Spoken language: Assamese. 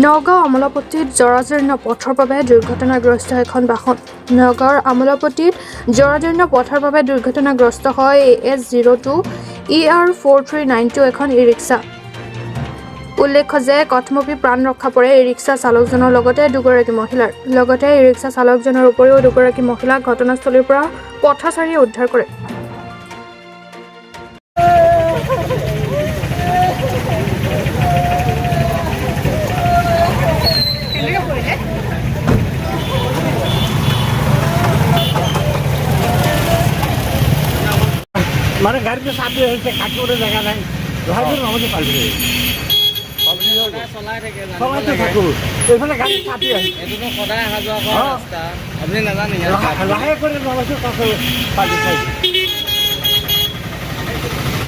নগাঁও আমোলাপট্টিত জৰাজীৰ্ণ পথৰ বাবে দুৰ্ঘটনাগ্ৰস্ত এখন বাহন। নগাঁৱৰ আমোলাপট্টিত জৰাজীৰ্ণ পথৰ বাবে দুৰ্ঘটনাগ্ৰস্ত হয় AS02 ER4392 এখন ই-ৰিক্সা। উল্লেখ্য যে কথমপি প্ৰাণ ৰক্ষা পৰে ই-ৰিক্সা চালকজনৰ লগতে দুগৰাকী মহিলাৰ। লগতে ই-ৰিক্সা চালকজনৰ উপৰিও দুগৰাকী মহিলাক ঘটনাস্থলীৰ পৰা পথচাৰীয়ে উদ্ধাৰ কৰে। মানে গাড়িতে চাপি হয়েছে কাটিবলে জায়গা নাই আমাদের পাল্টে সবাইতো থাকো এইফালে গাড়ি চাপি আহিছে এইটোতো সদায় অহা যোৱা কৰা ৰাস্তা আপুনি নাজানে লাহে কৰি নমাইছো পাছত পাল্টি খাইছে